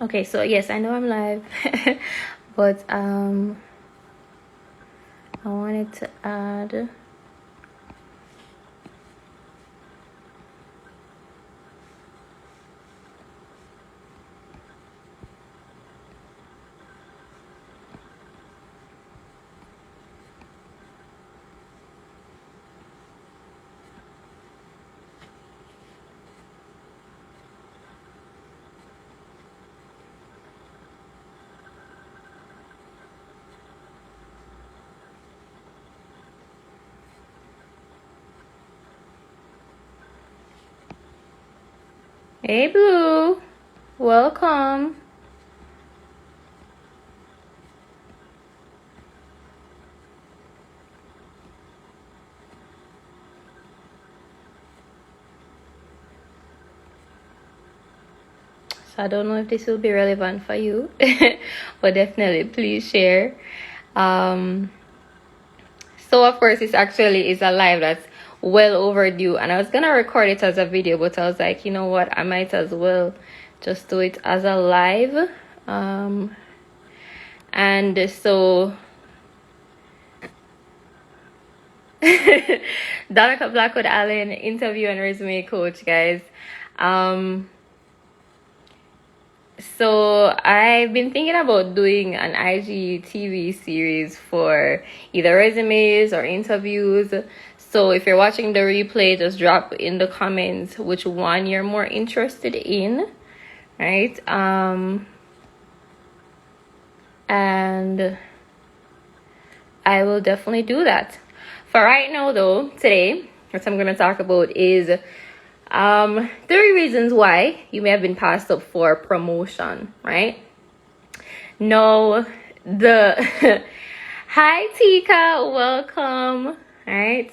Okay, so yes, I know I'm live, but I wanted to add. Hey, Blue, welcome. So I don't know if this will be relevant for you, but definitely please share. So of course, this actually is a live that's well overdue, and I was gonna record it as a video, but I was like, you know what, I might as well just do it as a live. And so Danica Blackwood Allen, interview and resume coach, guys. So I've been thinking about doing an IGTV series for either resumes or interviews. So if you're watching the replay, just drop in the comments which one you're more interested in, right? And I will definitely do that. For right now, though, today, what I'm going to talk about is 3 reasons why you may have been passed up for promotion, right? No, the hi Tika, welcome. Right,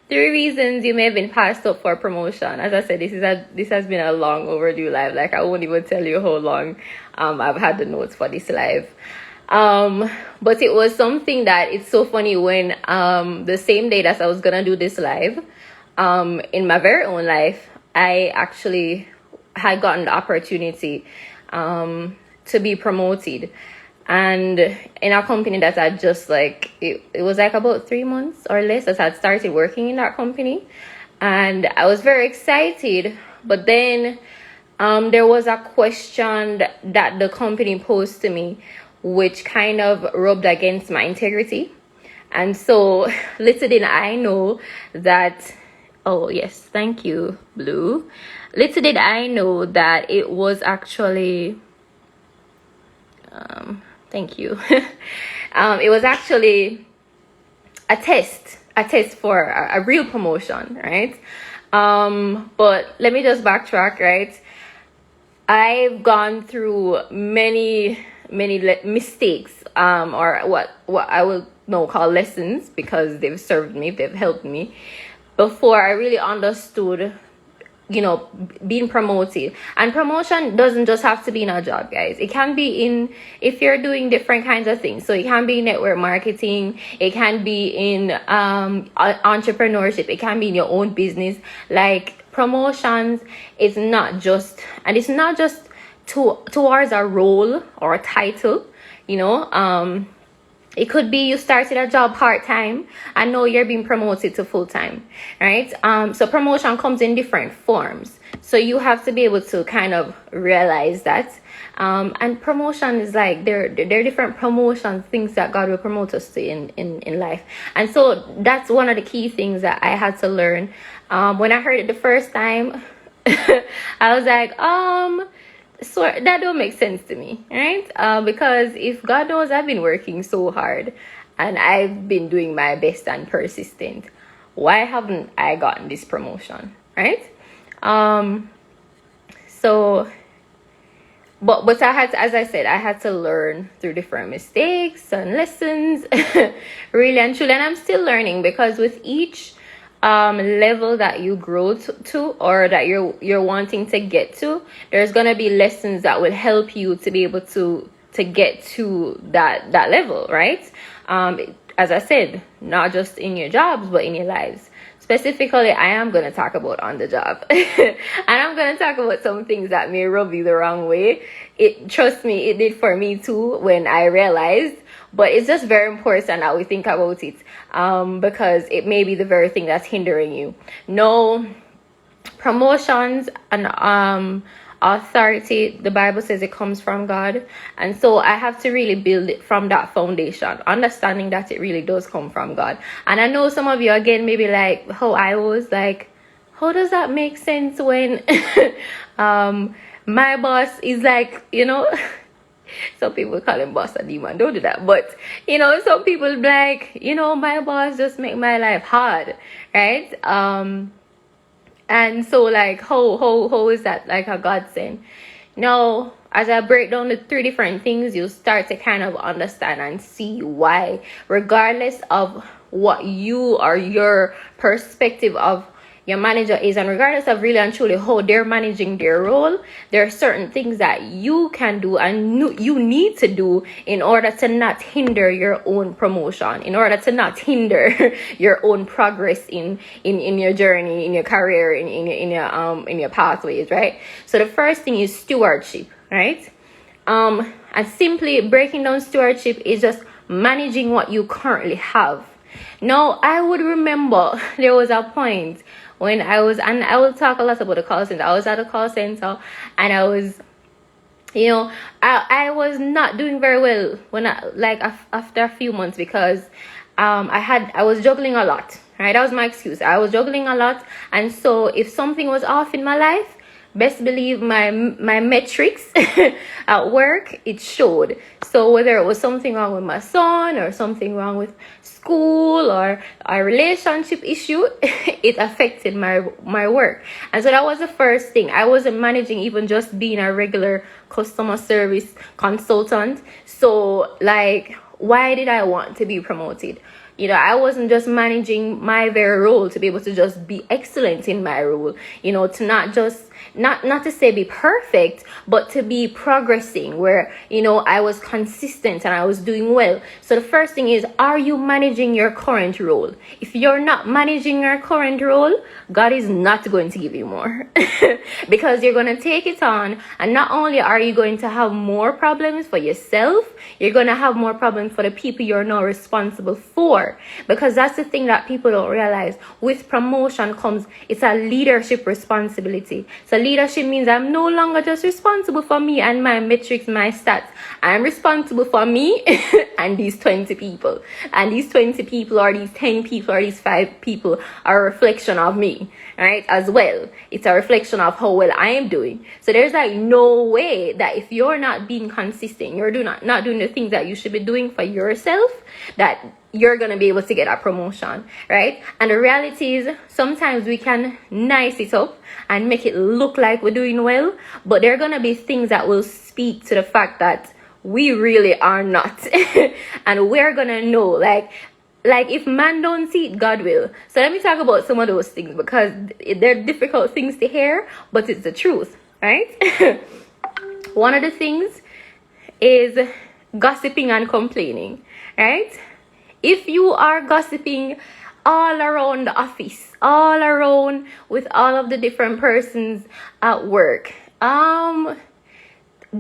3 reasons you may have been passed up for promotion. As I said, this has been a long overdue live. Like, I won't even tell you how long I've had the notes for this live. But it was something that, it's so funny, when the same day that I was gonna do this live, in my very own life, I actually had gotten the opportunity to be promoted, and in a company that I just like, it was like about 3 months or less that I'd started working in that company, and I was very excited. But then there was a question that the company posed to me, which kind of rubbed against my integrity. And so little did I know that, oh yes, thank you, Blue. Little did I know that it was actually, thank you. It was actually a test for a real promotion, right? But let me just backtrack, right? I've gone through many mistakes, or what I will now call lessons, because they've served me, they've helped me, before I really understood, being promoted. And promotion doesn't just have to be in a job, guys. It can be in, if you're doing different kinds of things. So it can be network marketing, it can be in entrepreneurship, it can be in your own business. Like, promotions is not just, and it's not just towards a role or a title, it could be you started a job part-time and now you're being promoted to full-time, right? So promotion comes in different forms. So you have to be able to kind of realize that. And promotion is like, there are different promotions, things that God will promote us to in life. And so that's one of the key things that I had to learn. When I heard it the first time, I was like, so that don't make sense to me, right? Because if God knows I've been working so hard and I've been doing my best and persistent, why haven't I gotten this promotion, right? So but I had to, as I said, I had to learn through different mistakes and lessons, really and truly. And I'm still learning, because with each level that you grow to, or that you're wanting to get to, there's gonna be lessons that will help you to be able to get to that level, right? As I said, not just in your jobs but in your lives, specifically, I am going to talk about on the job. And I'm going to talk about some things that may rub you the wrong way. Trust me, it did for me too when I realized. But it's just very important that we think about it, because it may be the very thing that's hindering you. No, promotions and authority, the Bible says it comes from God. And so I have to really build it from that foundation, understanding that it really does come from God. And I know some of you, again, maybe like how I was like, how does that make sense when my boss is like, some people call him boss a demon, don't do that. But some people be like, my boss just make my life hard, right? And so like how is that like a godsend? Now, as I break down the 3 different things, you start to kind of understand and see why, regardless of what you or your perspective of your manager is, and regardless of really and truly how they're managing their role, there are certain things that you can do and you need to do in order to not hinder your own promotion, in order to not hinder your own progress in your journey, in your career, in your pathways, right? So the first thing is stewardship, right? And simply breaking down stewardship is just managing what you currently have. Now, I would remember there was a point when I was, and I will talk a lot about the call center. I was at a call center and I was, I was not doing very well when after a few months, because I was juggling a lot, right? That was my excuse. I was juggling a lot. And so if something was off in my life, best believe my metrics at work, it showed. So whether it was something wrong with my son or something wrong with school or a relationship issue, it affected my work. And so that was the first thing. I wasn't managing even just being a regular customer service consultant. So like, why did I want to be promoted? I wasn't just managing my very role to be able to just be excellent in my role, to not just, not to say be perfect, but to be progressing where, I was consistent and I was doing well. So the first thing is, are you managing your current role? If you're not managing your current role, God is not going to give you more because you're going to take it on. And not only are you going to have more problems for yourself, you're going to have more problems for the people you're now responsible for. Because that's the thing that people don't realize. With promotion comes, it's a leadership responsibility. So leadership means I'm no longer just responsible for me and my metrics, my stats. I'm responsible for me and these 20 people. And these 20 people or these 10 people or these 5 people are a reflection of me, right? As well. It's a reflection of how well I am doing. So there's like no way that if you're not being consistent, you're not doing the things that you should be doing for yourself, that you're going to be able to get a promotion, right? And the reality is sometimes we can nice it up and make it look like we're doing well, but there are going to be things that will speak to the fact that we really are not. And we're going to know, like if man don't see it, God will. So let me talk about some of those things, because they're difficult things to hear, but it's the truth, right? One of the things is gossiping and complaining, right? If you are gossiping all around the office, all around with all of the different persons at work,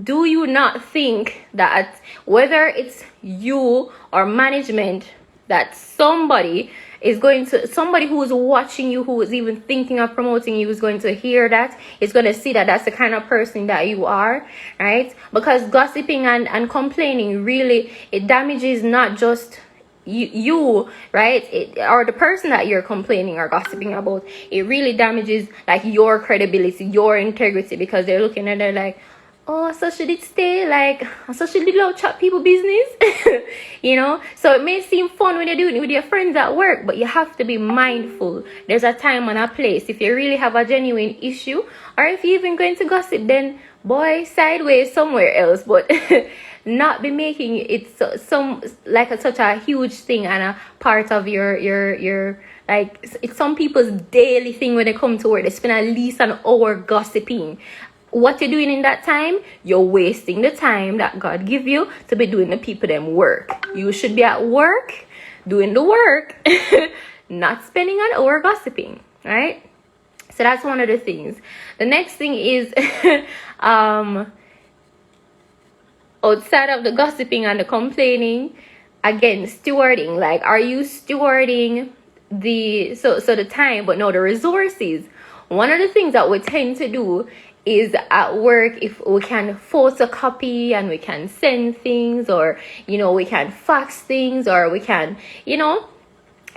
do you not think that whether it's you or management, that somebody who is watching you, who is even thinking of promoting you, is going to hear that, is going to see that that's the kind of person that you are, right? Because gossiping and complaining, really, it damages not just you, right? Or the person that you're complaining or gossiping about. It really damages like your credibility, your integrity, because they're looking at it like, oh, so should it stay? Like, so should it love chat people business? So it may seem fun when you're doing it with your friends at work, but you have to be mindful. There's a time and a place. If you really have a genuine issue, or if you're even going to gossip, then boy, sideways somewhere else. But not be making it such a huge thing and a part of your like, it's some people's daily thing when they come to work. They spend at least an hour gossiping. What you're doing in that time, you're wasting the time that God give you to be doing the people them work. You should be at work doing the work, not spending an hour gossiping, right? So that's one of the things. The next thing is outside of the gossiping and the complaining, again, stewarding. Like, are you stewarding the time, but no, the resources? One of the things that we tend to do is at work, if we can photocopy and we can send things, or we can fax things, or we can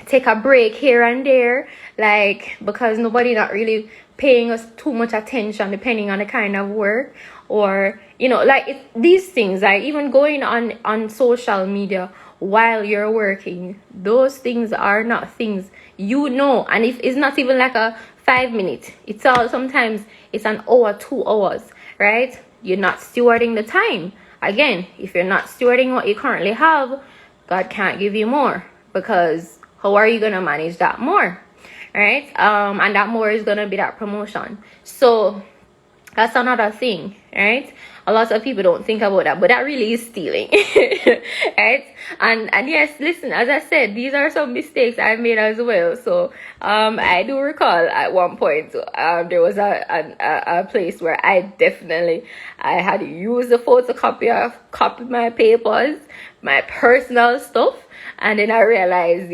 take a break here and there, like, because nobody not really paying us too much attention depending on the kind of work, or like these things, like even going on social media while you're working, those things are not things and if it's not even like a 5 minute, sometimes it's an hour, 2 hours, right? You're not stewarding the time. Again, if you're not stewarding what you currently have, God can't give you more, because how are you gonna manage that more, right? And that more is gonna be that promotion. So that's another thing, right? A lot of people don't think about that, but that really is stealing, right? And yes, listen, as I said, these are some mistakes I've made as well. So I do recall at one point there was a place where I had used the photocopier, copied my papers, my personal stuff, and then I realized,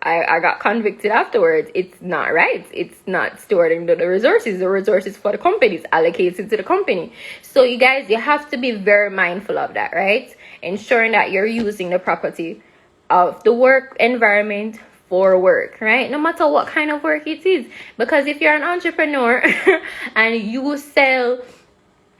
I got convicted afterwards. It's not right. It's not stewarding the resources. The resources for the company is allocated to the company. So you guys, you have to be very mindful of that, right? Ensuring that you're using the property of the work environment for work, right? No matter what kind of work it is. Because if you're an entrepreneur and you sell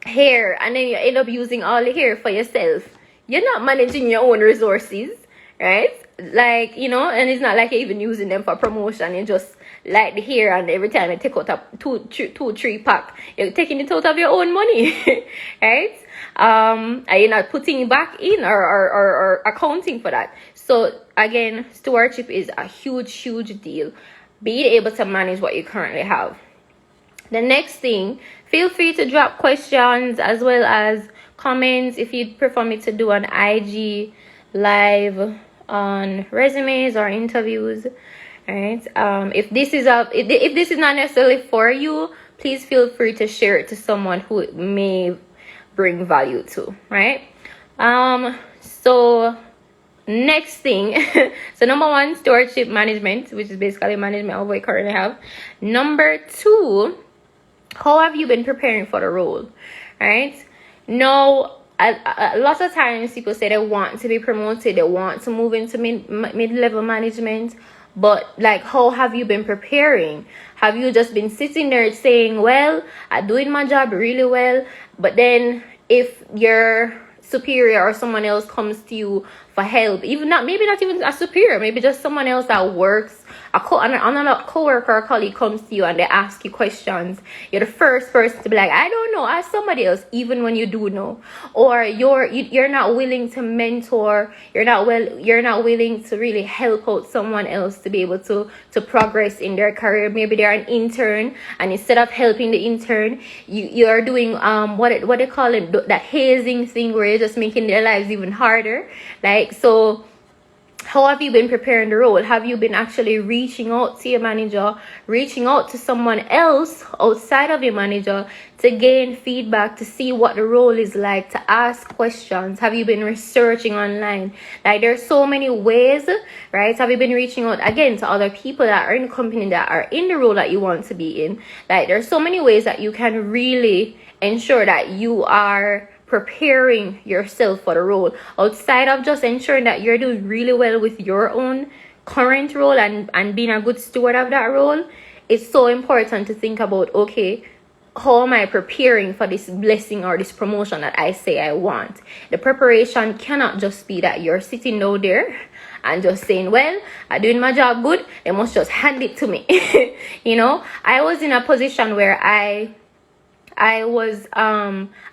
hair and then you end up using all the hair for yourself, you're not managing your own resources, right? Like, and it's not like you're even using them for promotion. You just like the hair, and every time you take out a two, 3 pack, you're taking it out of your own money, right? And you're not putting it back in or accounting for that. So again, stewardship is a huge deal. Be able to manage what you currently have. The next thing, feel free to drop questions as well as comments if you prefer me to do an IG live on resumes or interviews. Right? If this is not necessarily for you, please feel free to share it to someone who it may bring value to, right? So next thing, so number 1, stewardship management, which is basically management of what you currently have. Number 2, how have you been preparing for the role, right? Now, a lot of times people say they want to be promoted, they want to move into mid-level management, but like, how have you been preparing? Have you just been sitting there saying, well, I'm doing my job really well, but then if your superior or someone else comes to you for help, maybe not even a superior, maybe just someone else that works, another co-worker or colleague comes to you and they ask you questions, you're the first person to be like, I don't know, ask somebody else, even when you do know. Or you're not willing to mentor, you're not willing to really help out someone else to be able to progress in their career. Maybe they're an intern, and instead of helping the intern, you're doing what they call it, that hazing thing, where you're just making their lives even harder. Like, so how have you been preparing the role? Have you been actually reaching out to your manager, reaching out to someone else outside of your manager to gain feedback, to see what the role is like, to ask questions? Have you been researching online? Like, there's so many ways, right? Have you been reaching out again to other people that are in the company that are in the role that you want to be in? Like, there's so many ways that you can really ensure that you are preparing yourself for the role, outside of just ensuring that you're doing really well with your own current role and being a good steward of that role. It's so important to think about, okay, how am I preparing for this blessing or this promotion that I say I want? The preparation cannot just be that you're sitting down there and just saying, well, I'm doing my job good, they must just hand it to me. I was in a position where I was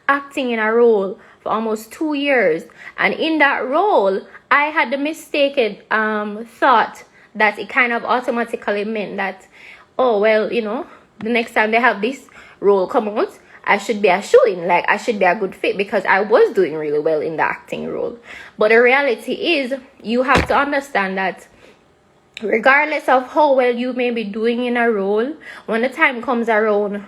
acting in a role for almost 2 years, and in that role I had the mistaken thought that it kind of automatically meant that, oh well, the next time they have this role come out, I should be a shoo-in, like I should be a good fit, because I was doing really well in the acting role. But the reality is, you have to understand that regardless of how well you may be doing in a role, when the time comes around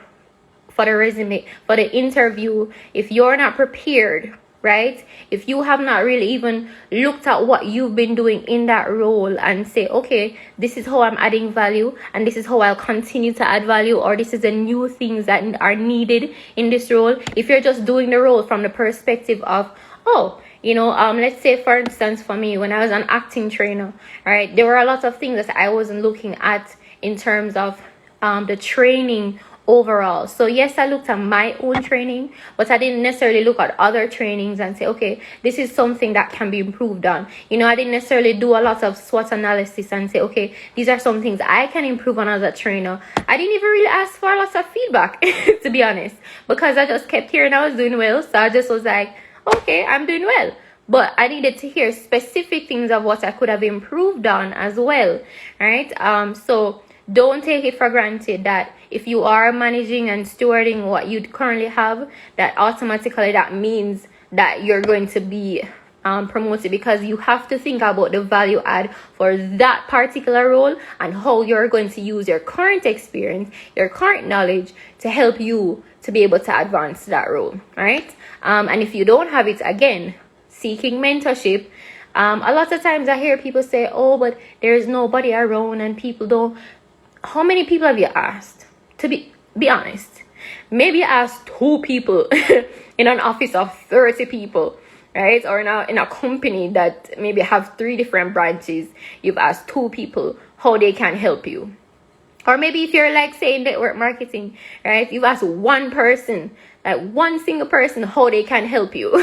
for the resume, for the interview, if you're not prepared, right? If you have not really even looked at what you've been doing in that role and say, okay, this is how I'm adding value and this is how I'll continue to add value, or this is the new things that are needed in this role. If you're just doing the role from the perspective of, oh, let's say for instance, for me, when I was an acting trainer, right, there were a lot of things that I wasn't looking at in terms of the training overall. So yes, I looked at my own training, but I didn't necessarily look at other trainings and say, okay, this is something that can be improved on. I didn't necessarily do a lot of SWOT analysis and say, okay, these are some things I can improve on as a trainer. I didn't even really ask for lots of feedback, to be honest, because I just kept hearing I was doing well. So I just was like, okay, I'm doing well. But I needed to hear specific things of what I could have improved on as well, right? So don't take it for granted that if you are managing and stewarding what you currently have, that automatically that means that you're going to be promoted, because you have to think about the value add for that particular role and how you're going to use your current experience, your current knowledge to help you to be able to advance that role, right? And if you don't have it, again, seeking mentorship. A lot of times I hear people say, oh, but there's nobody around and people don't. How many people have you asked? To be honest, maybe ask 2 people in an office of 30 people, right? Or in a company that maybe have 3 different branches. You've asked 2 people how they can help you. Or maybe if you're like, say, in network marketing, right? You've asked one person, like one single person, how they can help you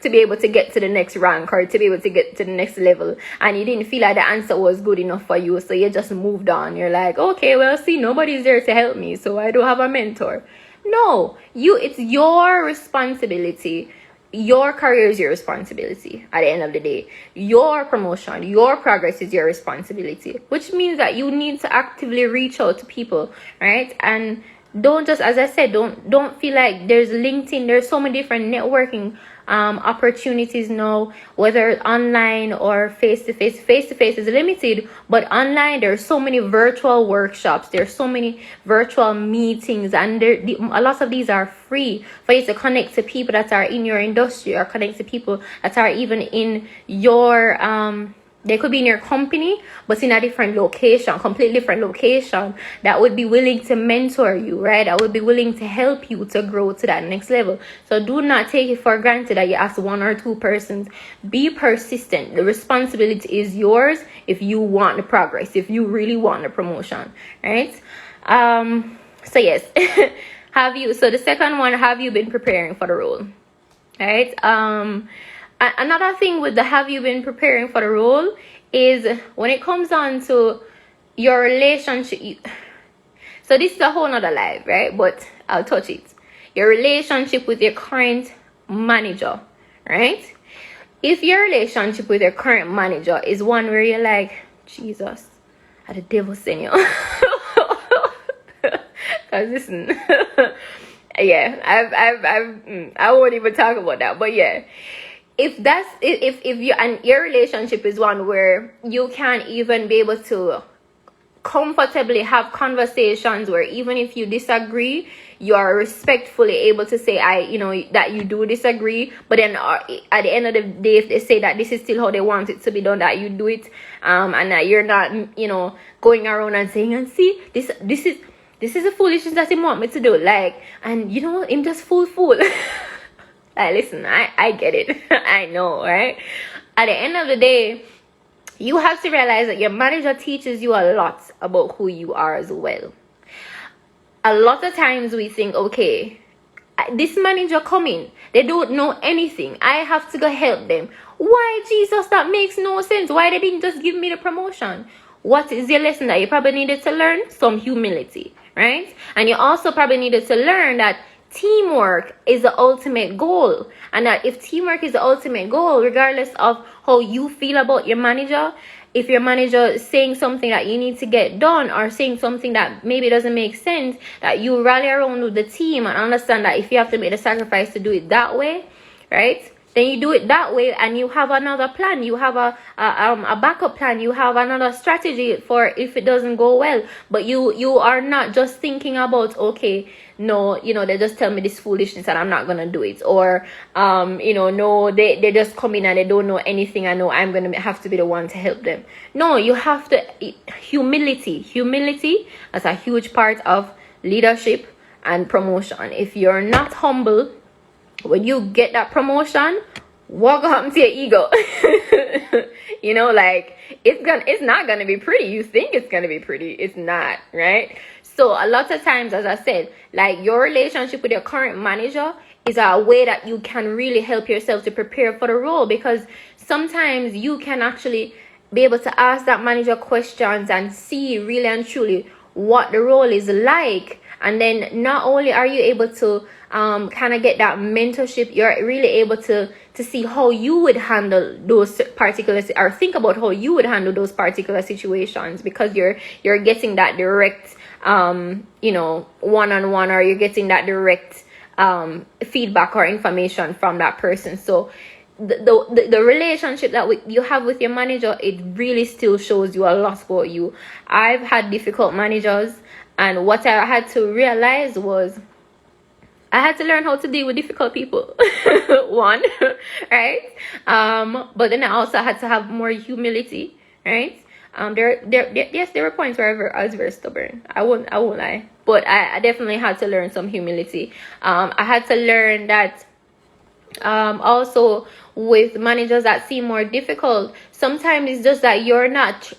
to be able to get to the next rank or to be able to get to the next level. And you didn't feel like the answer was good enough for you. So you just moved on. You're like, okay, well, see, nobody's there to help me, so I don't have a mentor. No, it's your responsibility. Your career is your responsibility at the end of the day. Your promotion, your progress is your responsibility, which means that you need to actively reach out to people, right? And don't just, as I said, don't feel like there's LinkedIn. There's so many different networking opportunities now, whether online or face-to-face. Face-to-face is limited, but online there's so many virtual workshops, there's so many virtual meetings, and a lot of these are free for you to connect to people that are in your industry, or connect to people that are even in your they could be in your company, but in a different location, completely different location, that would be willing to mentor you, right? That would be willing to help you to grow to that next level. So do not take it for granted that you ask 1 or 2 persons. Be persistent. The responsibility is yours if you want the progress, if you really want the promotion, right? So yes, so the second one, have you been preparing for the role, right? Another thing with the have you been preparing for the role is when it comes on to your relationship. So this is a whole nother live, right? But I'll touch it. Your relationship with your current manager, right? If your relationship with your current manager is one where you're like, Jesus, how the devil send you? Cause listen, yeah, I won't even talk about that, but yeah. If you and your relationship is one where you can't even be able to comfortably have conversations where even if you disagree, you are respectfully able to say that you do disagree, but then at the end of the day, if they say that this is still how they want it to be done, that you do it, and that you're not going around and saying, and see, this is the foolishness that he want me to do, like, and him just fool. Like, listen, I get it. I know, right? At the end of the day, you have to realize that your manager teaches you a lot about who you are as well. A lot of times we think, okay, this manager coming, they don't know anything. I have to go help them. Why, Jesus? That makes no sense. Why they didn't just give me the promotion? What is your lesson that you probably needed to learn? Some humility, right? And you also probably needed to learn that teamwork is the ultimate goal, and that if teamwork is the ultimate goal, regardless of how you feel about your manager, if your manager is saying something that you need to get done, or saying something that maybe doesn't make sense, that you rally around with the team and understand that if you have to make the sacrifice to do it that way, right, then you do it that way, and you have another plan, you have a backup plan, you have another strategy for if it doesn't go well. But you are not just thinking about, okay, no, they just tell me this foolishness and I'm not gonna do it, or no, they just come in and they don't know anything, I know I'm gonna have to be the one to help them. No, you have to humility. That's a huge part of leadership and promotion. If you're not humble, when you get that promotion, what happens to your ego? Like, it's not gonna be pretty. You think it's gonna be pretty, it's not, right? So a lot of times, as I said, like, your relationship with your current manager is a way that you can really help yourself to prepare for the role, because sometimes you can actually be able to ask that manager questions and see really and truly what the role is like. And then not only are you able to kind of get that mentorship, you're really able to see how you would handle those particular, or think about how you would handle those particular situations, because you're getting that direct one-on-one, or you're getting that direct feedback or information from that person. So the relationship that you have with your manager, it really still shows you a lot about you. I've had difficult managers, and what I had to realize was I had to learn how to deal with difficult people. One, right? But then I also had to have more humility, right? Yes, there were points where I was very stubborn. I won't lie. But I definitely had to learn some humility. I had to learn that also with managers that seem more difficult, sometimes it's just that you're not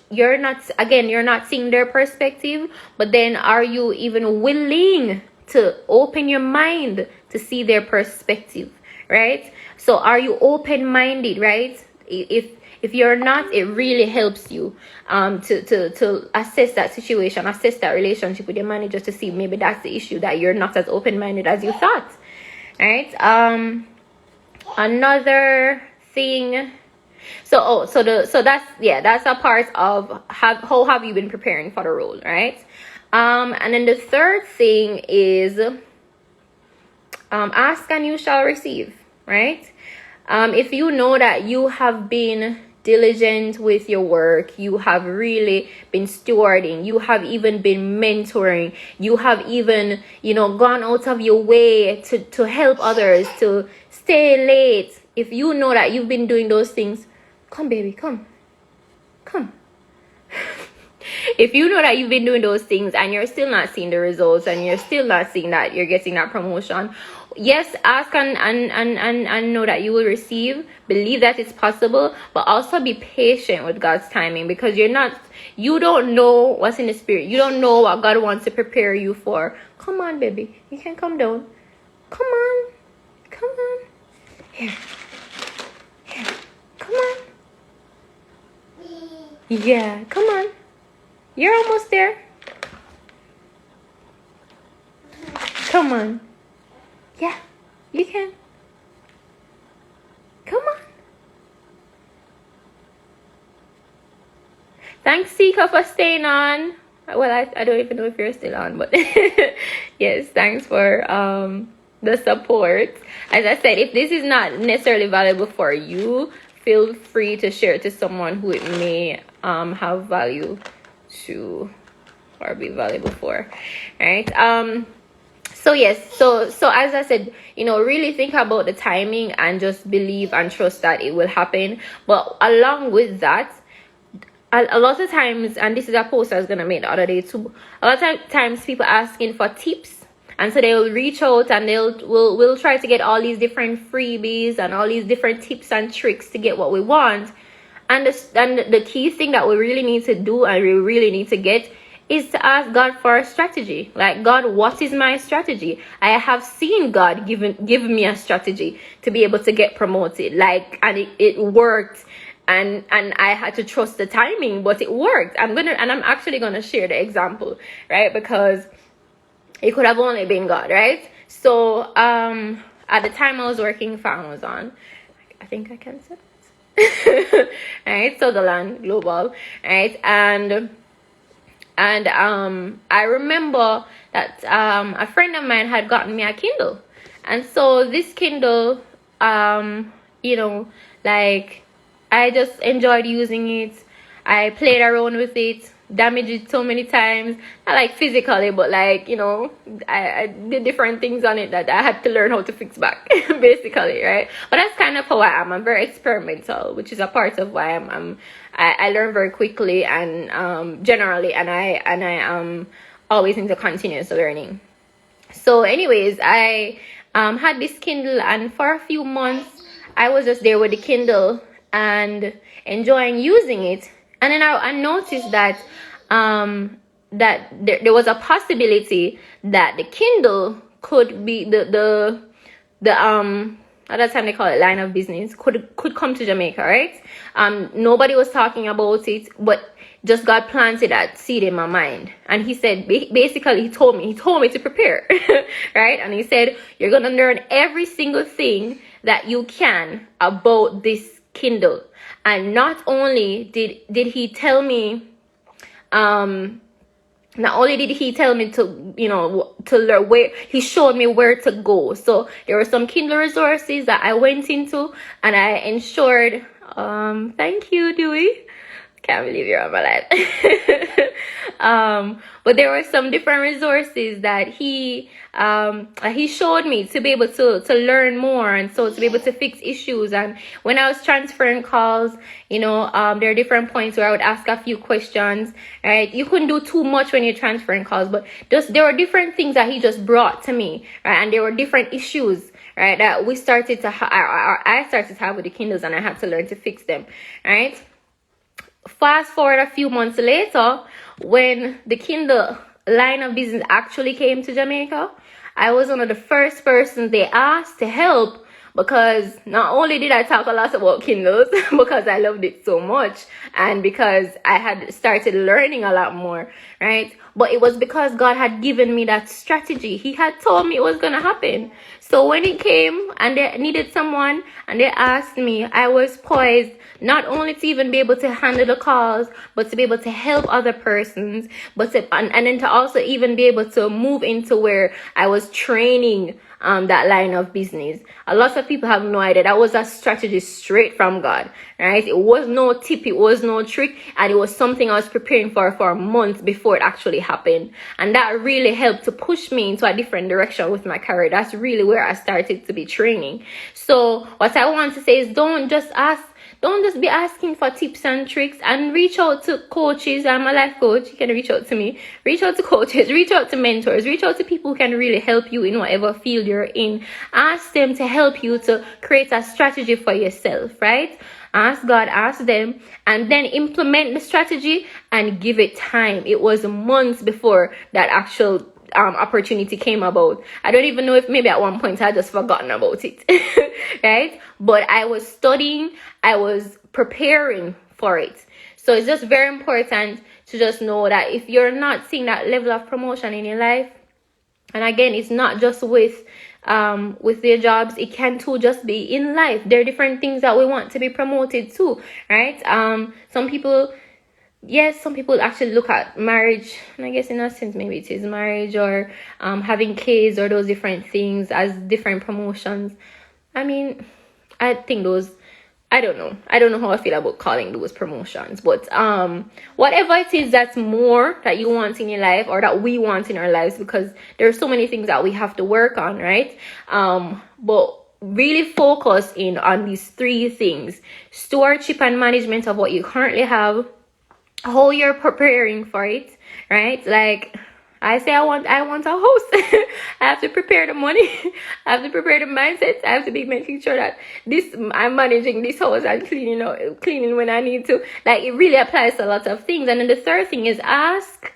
seeing their perspective. But then, are you even willing to open your mind to see their perspective, right? So are you open-minded, right? If you're not, it really helps you to assess that situation, assess that relationship with your manager, to see maybe that's the issue, that you're not as open-minded as you thought, right? Another thing, so that's a part of how have you been preparing for the role, right? And then the third thing is ask and you shall receive, right? If you know that you have been diligent with your work, you have really been stewarding, you have even been mentoring, you have even gone out of your way to help others, to stay late. If you know that you've been doing those things, come baby, come. If you know that you've been doing those things and you're still not seeing the results, and you're still not seeing that you're getting that promotion, yes, ask and know that you will receive. Believe that it's possible, but also be patient with God's timing, because you don't know what's in the spirit. You don't know what God wants to prepare you for. Come on, baby, you can come down. Come on. Here, come on. Yeah, come on. You're almost there. Come on. Yeah, you can. Come on. Thanks, Sika, for staying on. Well, I don't even know if you're still on, but yes, thanks for the support. As I said, if this is not necessarily valuable for you, feel free to share it to someone who it may have value to, or be valuable for, right? So yes, so as I said, really think about the timing and just believe and trust that it will happen. But along with that, a lot of times, and this is a post I was gonna make the other day too, a lot of times people asking for tips, and so they'll reach out and we'll try to get all these different freebies and all these different tips and tricks to get what we want. And the key thing that we really need to do, and we really need to get, is to ask God for a strategy. Like, God, what is my strategy? I have seen God give me a strategy to be able to get promoted. And it worked. And I had to trust the timing, but it worked. I'm actually gonna share the example, right? Because it could have only been God, right? So at the time I was working for Amazon, I think I can say that. Right, Sutherland Global, right? And I remember that a friend of mine had gotten me a Kindle, and so this Kindle you know, like, I just enjoyed using it. I played around with it, damaged it so many times, not like physically, but like, I did different things on it that I had to learn how to fix back, basically, right? But that's kind of how I am. I'm very experimental, which is a part of why I learn very quickly and generally, and I am always into continuous learning. So anyways, I had this Kindle, and for a few months I was just there with the Kindle and enjoying using it. And then I noticed that there was a possibility that the Kindle could be the at that time they call it line of business, could come to Jamaica, right? Nobody was talking about it, but just God planted that seed in my mind. And he said, basically, he told me to prepare, right? And he said, you're going to learn every single thing that you can about this Kindle. And not only did he tell me, not only did he tell me to learn where, he showed me where to go. So there were some Kindle resources that I went into, and I ensured, thank you, Dewey. Can't believe you're on my life. But there were some different resources that he showed me to be able to learn more, and so to be able to fix issues. And when I was transferring calls, there are different points where I would ask a few questions, right? You couldn't do too much when you're transferring calls, but there were different things that he just brought to me, right? And there were different issues, right, that we started to I started to have with the Kindles, and I had to learn to fix them, right? Fast forward a few months later, when the Kindle line of business actually came to Jamaica, I was one of the first persons they asked to help, because not only did I talk a lot about Kindles because I loved it so much, and because I had started learning a lot more, right? But it was because God had given me that strategy. He had told me it was going to happen. So when it came and they needed someone and they asked me, I was poised not only to even be able to handle the calls, but to be able to help other persons, but and then to also even be able to move into where I was training that line of business. A lot of people have no idea. That was a strategy straight from God, right? It was no tip, it was no trick, and it was something I was preparing for months before it actually happened. And that really helped to push me into a different direction with my career. That's really where I started to be training. So what I want to say is, don't just be asking for tips and tricks, and reach out to coaches. I'm a life coach. You can reach out to me. Reach out to coaches, reach out to mentors, reach out to people who can really help you in whatever field you're in. Ask them to help you to create a strategy for yourself, right? Ask God, ask them, and then implement the strategy and give it time. It was months before that actual opportunity came about. I don't even know if maybe at one point I had just forgotten about it, right? But I was studying, I was preparing for it. So it's just very important to just know that if you're not seeing that level of promotion in your life, and again, it's not just with their jobs, it can too just be in life. There are different things that we want to be promoted to, right? Some people actually look at marriage, and I guess in a sense maybe it is marriage, or having kids, or those different things as different promotions. I mean, I think I don't know how I feel about calling those promotions, but whatever it is that's more that you want in your life, or that we want in our lives, because there are so many things that we have to work on, right? But really focus in on these three things: stewardship and management of what you currently have, how you're preparing for it, right? Like I say, I want a house. I have to prepare the money. I have to prepare the mindset. I have to be making sure that I'm managing this house and cleaning when I need to. Like, it really applies to a lot of things. And then the third thing is ask,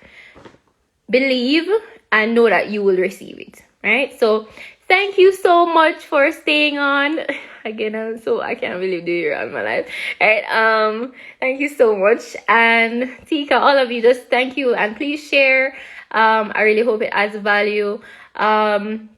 believe, and know that you will receive it, right? So thank you so much for staying on. Again, I can't believe you're on my life. All right. Thank you so much. And Tika, all of you, just thank you, and please share. I really hope it adds value. And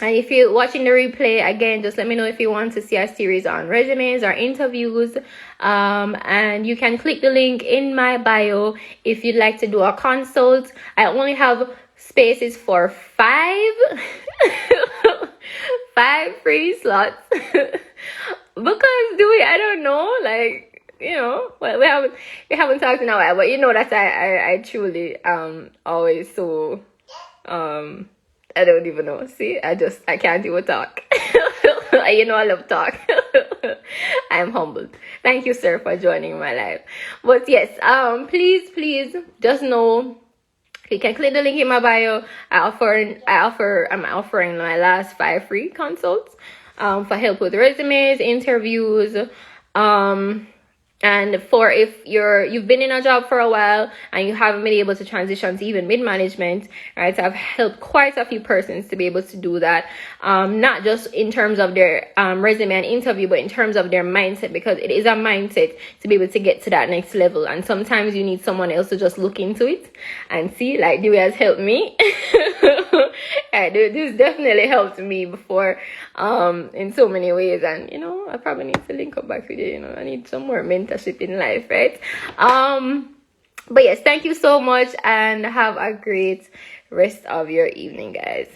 if you're watching the replay, again, just let me know if you want to see a series on resumes or interviews. And you can click the link in my bio if you'd like to do a consult. I only have spaces for 5 free slots. Because do we? I don't know. Like, you know, well, we haven't talked in a while, but you know that I truly always so I don't even know. See, I can't even talk. You know I love talk. I am humbled. Thank you, sir, for joining my live. But yes, please just know you can click the link in my bio. I'm offering my last 5 free consults for help with resumes, interviews, and for if you've been in a job for a while and you haven't been able to transition to even mid-management, right? So I've helped quite a few persons to be able to do that, not just in terms of their resume and interview, but in terms of their mindset, because it is a mindset to be able to get to that next level. And sometimes you need someone else to just look into it and see, like Dewey has helped me. This definitely helped me before in so many ways, and you know, I probably need to link up back with you. You know, I need some more mentorship in life, right? But yes, thank you so much and have a great rest of your evening, guys.